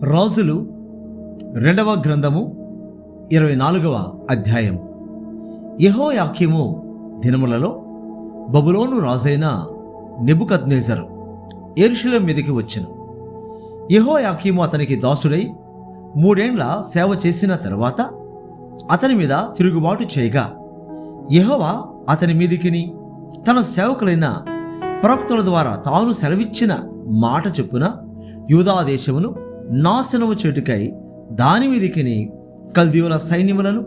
రాజులు 2వ గ్రంథము 24వ అధ్యాయం. యెహోయాకీము దినములలో బబులోను రాజైన నెబుకద్నెజరు యెరూషలేము మీదికి వచ్చెను. యెహోయాకీము అతనికి దాసుడై 3 ఏండ్ల సేవ చేసిన తరువాత అతని మీద తిరుగుబాటు చేయగా యెహోవా అతని మీదికిని తన సేవకులైన ప్రవక్తల ద్వారా తాను సెలవిచ్చిన మాట చొప్పున యూదా దేశమును నాశనము చేటుకై దాని మీదికిని కల్దీయుల సైన్యములను,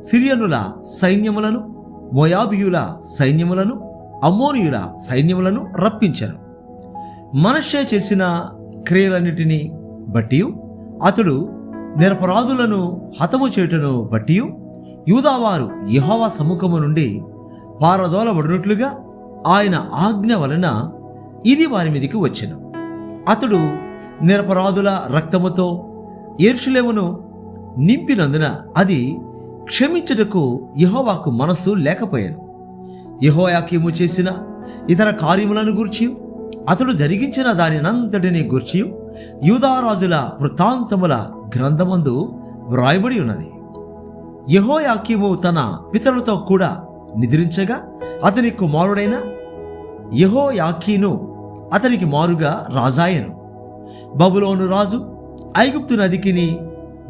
సిరియనుల సైన్యములను, మోయాబీయుల సైన్యములను, అమ్మోనీయుల సైన్యములను రప్పించెను. మనష్షే చేసిన క్రియలన్నిటినీ బట్టియు అతడు నిరపరాధులను హతము చేయుటను బట్టియు యూదావారు యెహోవా సముఖము నుండి పారదోలబడినట్లుగా ఆయన ఆజ్ఞ వలన ఇది వారి మీదికి వచ్చెను. అతడు నిరపరాధుల రక్తముతో యెరూషలేమును నింపినందున అది క్షమించుటకు యెహోవాకు మనస్సు లేకపోయాను. యెహోయాకీము చేసిన ఇతర కార్యములను గూర్చి అతడు జరిగించిన దానినంతటిని గూర్చి యూదారాజుల వృత్తాంతముల గ్రంథమందు వ్రాయబడి ఉన్నది. యెహోయాకీము తన పితరులతో కూడా నిద్రించగా అతని కుమారుడైన యెహోయాకీను అతనికి మారుగా రాజాయను. బబులోను రాజు ఐగుప్తు నదికిని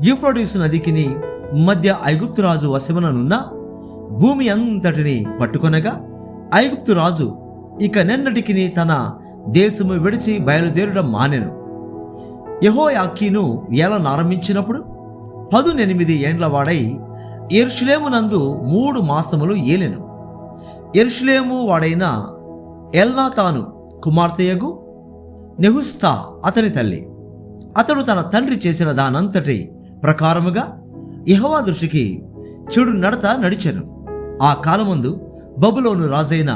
యూఫ్రటీసు నదికిని మధ్య ఐగుప్తు రాజు వశముననున్న భూమి అంతటిని పట్టుకొనగా ఐగుప్తు రాజు ఇక నెన్నటికిని తన దేశము విడిచి బయలుదేరడం మానెను. యెహోయాకీను ఏలనారంభించినప్పుడు 18 ఏండ్ల వాడై యెరూషలేమునందు 3 మాసములు ఏలెను. యెరూషలేము వాడైన ఎల్నాతాను కుమార్తెయగు నెహుస్తా అతని తల్లి. అతడు తన తండ్రి చేసిన దానంతటి ప్రకారముగా యెహోవా దృష్టికి చెడు నడత నడిచెను. ఆ కాలమందు బబులోను రాజైన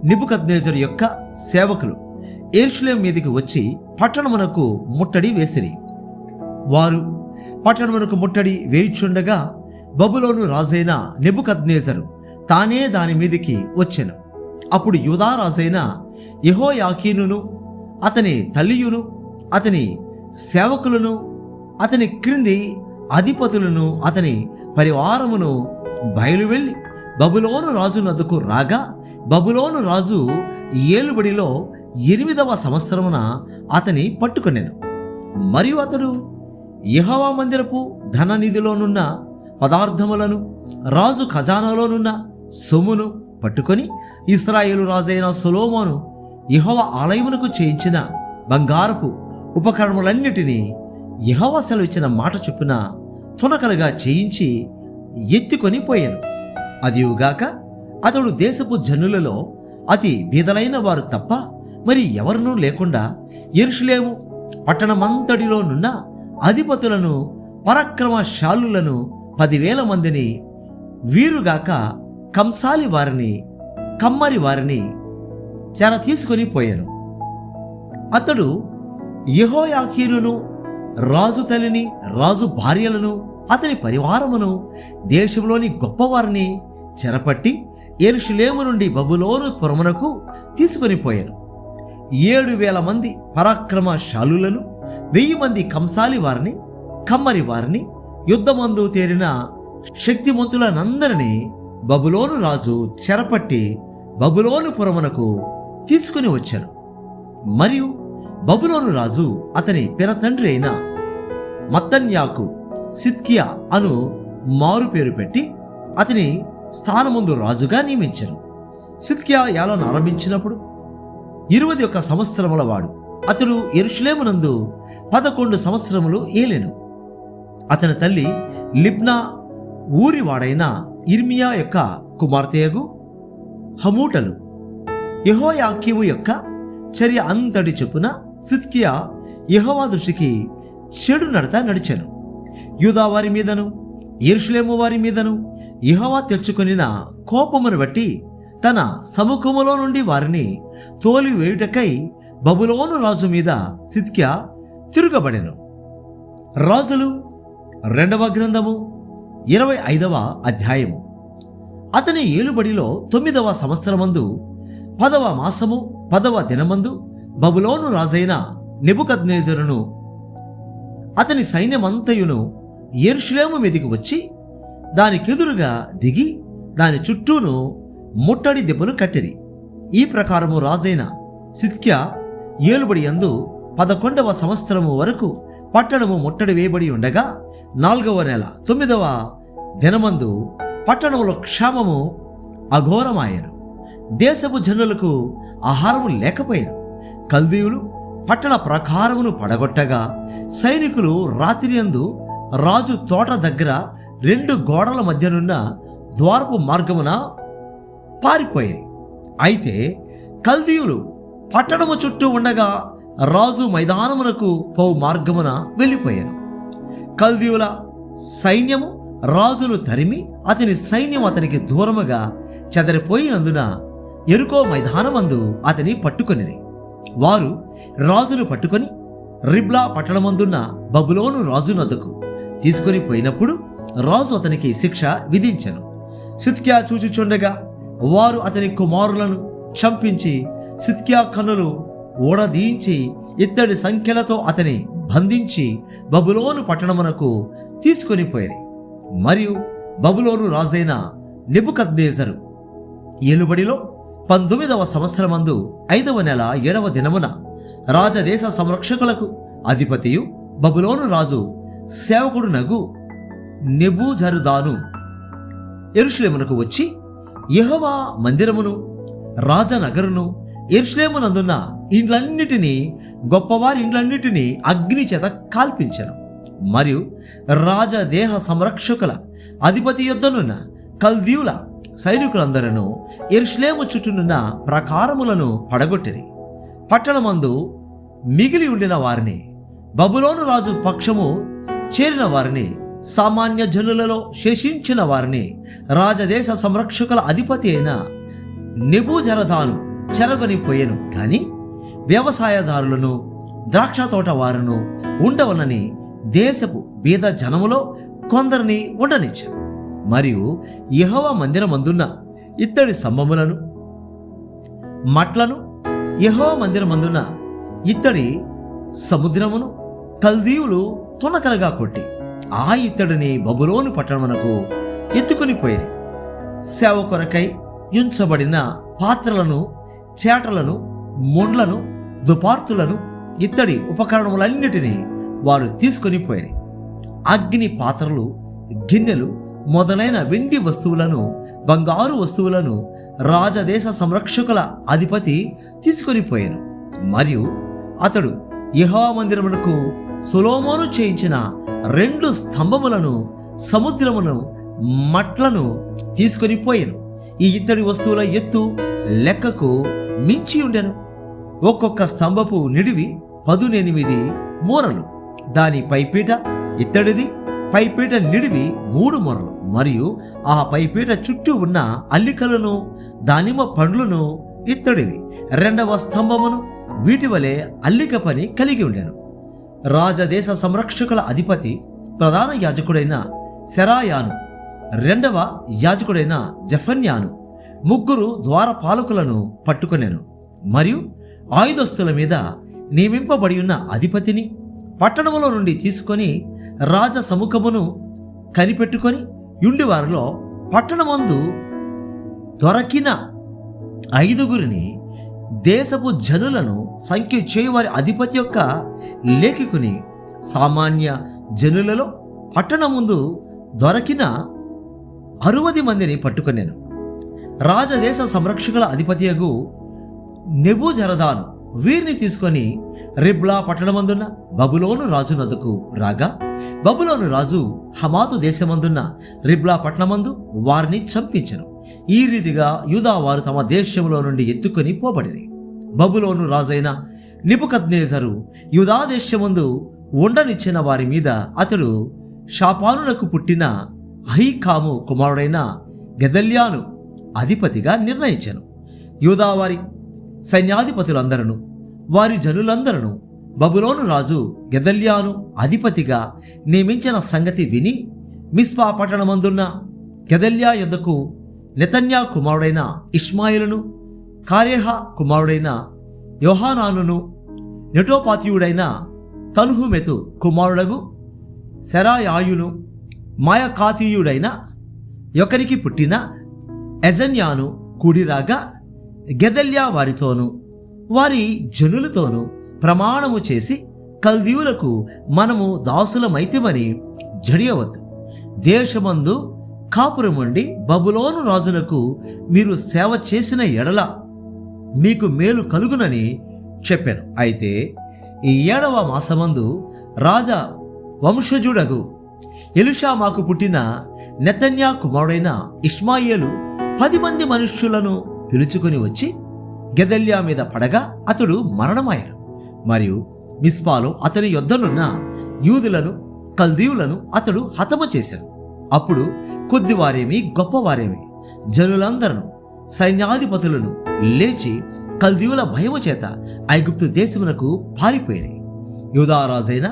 నెబుకద్నెజరు యొక్క సేవకులు యెరూషలేము మీదికి వచ్చి పట్టణమునకు ముట్టడి వేసిరి. వారు పట్టణమునకు ముట్టడి వేయుచుండగా బబులోను రాజైన నెబుకద్నెజరు తానే దాని మీదికి వచ్చెను. అప్పుడు యూదా రాజైన యెహోయాకీనును అతని తల్లియును అతని సేవకులను అతని క్రింది అధిపతులను అతని పరివారమును బయలువెళ్ళి బబులోను రాజు నద్దకు రాగా బబులోను రాజు ఏలుబడిలో 8వ సంవత్సరమున అతని పట్టుకొనెను. మరియు అతడు యెహోవా మందిరపు ధననిధిలోనున్న పదార్థములను రాజు ఖజానాలోనున్న సొమ్మును పట్టుకొని ఇశ్రాయేలు రాజైన సొలొమోను యెహోవా ఆలయమునకు చేయించిన బంగారపు ఉపకరణములన్నిటినీ యెహోవా సెలవిచ్చిన మాట చొప్పున తునకలుగా చేయించి ఎత్తుకొని పోయాను. అదియుగాక అతడు దేశపు జనులలో అతి బీదలైన వారు తప్ప మరి ఎవరినూ లేకుండా యెరూషలేము పట్టణమంతటిలోనున్న అధిపతులను, పరాక్రమశాలులను 10,000 మందిని, వీరుగాక కంసాలి వారిని, కమ్మరి వారిని చెర తీసుకొని పోయాను. అతడు యెహోయాకీనును, రాజు తల్లిని, రాజు భార్యలను, అతని పరివారమును, దేశంలోని గొప్పవారిని చెరపట్టి యెరూషలేము నుండి బబులోను పురమునకు తీసుకొని పోయాను. 7,000 మంది పరాక్రమశాలులను, 1000 మంది కంసాలి వారిని, కమ్మరి వారిని, యుద్ధమందు తేరిన శక్తిమంతులనందరినీ బబులోను రాజు చెరపట్టి బబులోను పురమునకు తీసుకుని వచ్చారు. మరియు బబులోను రాజు అతని పినతండ్రి అయిన మత్తన్యాకు సిద్కియా అను మారు పేరు పెట్టి అతని స్థానముందు రాజుగా నియమించారు. సిద్కియా ఏలన ఆరంభించినప్పుడు 21 సంవత్సరముల వాడు. అతడు యెరూషలేమునందు 11 సంవత్సరములు ఏలెను. అతని తల్లి లిబ్నా ఊరివాడైన ఇర్మియా యొక్క కుమార్తెయగు హమూటలు. యెహోయాకీము యొక్క చర్య అంతటి చొప్పున సిద్కియా యెహోవా దృష్టికి చెడు నడత నడిచెను. యూదా వారి మీదను యెరూషలేము వారి మీదను యెహోవా తెచ్చుకొనిన కోపమును బట్టి తన సముఖములో నుండి వారిని తోలివేయుటకై బబులోను రాజు మీద సిద్కియా తిరుగబడెను. రాజులు 2వ గ్రంథము 25వ అధ్యాయము. అతని ఏలుబడిలో 9వ సంవత్సరమందు 10వ మాసము 10వ దినమందు బబులోను రాజైన నెబుకద్నెజరును అతని సైన్యమంతయును యెరూషలేము మీదికి వచ్చి దానికెదురుగా దిగి దాని చుట్టూను ముట్టడి దెబ్బలు కట్టిరి. ఈ ప్రకారము రాజైన సిద్కియా ఏలుబడి యందు 11వ సంవత్సరము వరకు పట్టణము ముట్టడి వేయబడి ఉండగా 4వ నెల 9వ దినమందు పట్టణములో క్షామము అఘోరమాయను. దేశపు జనులకు ఆహారము లేకపోయారు. కల్దీయులు పట్టణ ప్రాకారమును పడగొట్టగా సైనికులు రాత్రియందు రాజు తోట దగ్గర 2 గోడల మధ్యనున్న ద్వారపు మార్గమున పారిపోయారు. అయితే కల్దీయులు పట్టణము చుట్టూ ఉండగా రాజు మైదానమునకు పోవు మార్గమున వెళ్ళిపోయారు. కల్దీయుల సైన్యము రాజును తరిమి అతని సైన్యం అతనికి దూరముగా చెదరిపోయినందున యెరికో మైదానమందు అతని పట్టుకొనిరి. వారు రాజును పట్టుకొని రిబ్లా పట్టణమందున్న బబులోను రాజునొద్దకు తీసుకొని పోయినప్పుడు రాజు అతనికి శిక్ష విధించెను. సిద్కియా చూచుచుండగా వారు అతని కుమారులను చంపించి సిద్కియా కన్నులు ఊడదీయించి ఇత్తడి సంఖ్యలతో అతని బంధించి బబులోను పట్టణమునకు తీసుకొని పోయారు. మరియు బబులోను రాజైన నెబుకద్నెజరు ఏలుబడిలో 19వ సంవత్సరమందు 5వ నెల 7వ దినమున రాజదేశ సంరక్షకులకు అధిపతియు బబులోను రాజు సేవకుడు నగు నెబూజరదాను యెరూషలేమునకు వచ్చి యెహోవా మందిరమును రాజనగరును యెరూషలేమునందున్న ఇండ్లన్నిటినీ గొప్పవారి ఇండ్లన్నిటినీ అగ్ని చేత కాల్పించెను. మరియు రాజదేహ సంరక్షకుల అధిపతి యొద్దనున్న కల్దీయుల సైనికులందరూ యెరూషలేము చుట్టూనున్న ప్రాకారములను పడగొట్టిరి. పట్టణమందు మిగిలి ఉండిన వారిని, బబులోను రాజు పక్షము చేరిన వారిని, సామాన్య జనులలో శేషించిన వారిని రాజదేశ సంరక్షకుల అధిపతి అయిన నెబూజరదాను చెరగొనిపోయాను. కానీ వ్యవసాయదారులను ద్రాక్ష తోట వారును ఉండవలనని దేశపు బీద జనములో కొందరిని ఉండనిచ్చాను. మరియు యెహోవా మందిరమందున్న ఇత్తడి స్తంభములను మట్లను, యెహోవా మందిరమందున్న ఇత్తడి సముద్రమును కల్దీయులు తునకలుగా కొట్టి ఆ ఇత్తడిని బబులోను పట్టణమునకు ఎత్తుకుని పోయిరి. సేవ కొరకై ఉంచబడిన పాత్రలను, చేటలను, ముండ్లను, దుపార్తులను, ఇత్తడి ఉపకరణములన్నిటినీ వారు తీసుకొని పోయిరి. అగ్ని పాత్రలు, గిన్నెలు మొదలైన వెండి వస్తువులను, బంగారు వస్తువులను రాజదేశ సంరక్షకుల అధిపతి తీసుకొని పోయాను. మరియు అతడు యెహోవా మందిరమునకు సొలొమోను చేయించిన 2 స్తంభములను, సముద్రమును, మట్లను తీసుకొని పోయాను. ఈ ఇత్తడి వస్తువుల ఎత్తు లెక్కకు మించి ఉండెను. ఒక్కొక్క స్తంభపు నిడివి 18 మూరలు. దాని పైపీట ఇత్తడిది, పైపీట నిడివి 3 మూరలు. మరియు ఆ పైపీట చుట్టూ ఉన్న అల్లికలను, దానిమ్మ పండ్లను ఇత్తడివి. 2వ స్తంభమును వీటి వలె అల్లిక పని కలిగి ఉండెను. రాజదేశ సంరక్షకుల అధిపతి ప్రధాన యాజకుడైన సెరాయాను, 2వ యాజకుడైన జెఫన్యాను 3 ద్వారపాలకులను పట్టుకొనెను. మరియు ఆయుధస్తుల మీద నియమింపబడి ఉన్న అధిపతిని పట్టణములో నుండి తీసుకొని రాజ సముఖమును కనిపెట్టుకొని యుండి వారిలో పట్టణమందు దొరకిన 5గురిని, దేశపు జనులను సంఖ్య చేయువారి అధిపతి యొక్క లేఖికుని, సామాన్య జనులలో పట్టణముందు దొరకిన 60 మందిని పట్టుకొనెను. రాజదేశ సంరక్షకుల అధిపతియగు నెబూజరదాను వీరిని తీసుకొని రిబ్లా పట్టణమందున్న బబులోను రాజు నద్దకు రాగా, బబులోను రాజు హమాతు దేశమందున్న రిబ్లా పట్టణమందు వారిని చంపించెను. ఈ రీతిగా యూదా వారు తమ దేశంలో నుండి ఎత్తుకొని పోబడిరి. బబులోను రాజైన నెబుకద్నెజరు యూదా దేశమందు ఉండనిచ్చిన వారి మీద అతడు షాపానులకు పుట్టిన అహీకాము కుమారుడైన గెదల్యాను అధిపతిగా నిర్ణయించెను. యూదా వారి సైన్యాధిపతులందరూ, వారి జనులందరూ బబులోను రాజు గెదల్యాను అధిపతిగా నియమించిన సంగతి విని మిస్పా పట్టణమందున్న గెదల్యా యొద్దకు నెతన్యా కుమారుడైన ఇష్మాయేలును, కారేహ కుమారుడైన యోహానానును, నెటోపాతీయుడైన తన్హుమెతు కుమారుడగు సెరాయాయును మాయకాతీయుడైన ఒకరికి పుట్టిన ఎజన్యాను కూడిరాగా గెదల్యా వారితోనూ వారి జనులతోనూ ప్రమాణము చేసి, కల్దీయులకు మనము దాసులమైతిమని జడియవద్దు. దేశమందు కాపురముండి బబులోను రాజునకు మీరు సేవ చేసిన ఎడల మీకు మేలు కలుగునని చెప్పాను. అయితే ఈ 7వ మాసమందు రాజా వంశజుడగు ఎలీషామాకు పుట్టిన నెతన్యా కుమారుడైన ఇష్మాయేలు 10 మంది మనుష్యులను పిలుచుకొని వచ్చి గెదల్యా మీద పడగా అతడు మరణమాయను. మరియు మిస్పాలో అతని యొద్దనున్న యూదులను కల్దీయులను అతడు హతము చేశాను. అప్పుడు కొద్దివారేమి గొప్పవారేమి జనులందరూ సైన్యాధిపతులను లేచి కల్దీయుల భయము చేత ఐగుప్తు దేశమునకు పారిపోయారు. యూదారాజైన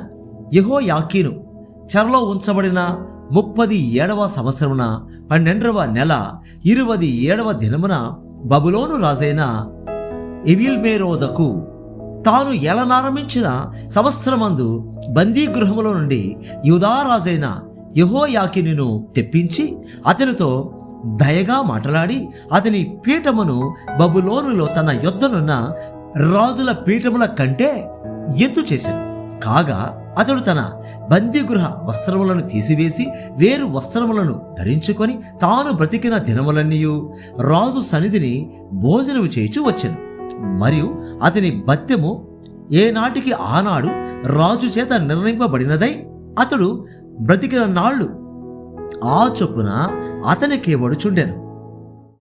యెహోయాకీను చెరలో ఉంచబడిన 37వ సంవత్సరమున 12వ నెల 27వ దినమున బబులోను రాజైన ఎవిల్మేరోదకు తాను ఏలనారంభించిన సంవత్సరమందు బందీగృహములో నుండి యూదారాజైన యెహోయాకీనును తెప్పించి అతనితో దయగా మాట్లాడి అతని పీఠమును బబులోనులో తన యొద్దనున్న రాజుల పీఠముల కంటే ఎత్తు చేశాను. కాగా అతడు తన బందీగృహ వస్త్రములను తీసివేసి వేరు వస్త్రములను ధరించుకొని తాను బ్రతికిన దినములన్నీయు రాజు సన్నిధిని భోజనము చేయుచు వచ్చెను. మరియు అతని భత్యము ఏనాటికి ఆనాడు రాజు చేత నిర్ణయింపబడినదై అతడు బ్రతికిన నాళ్ళు ఆ చొప్పున అతనికే వడుచుండెను.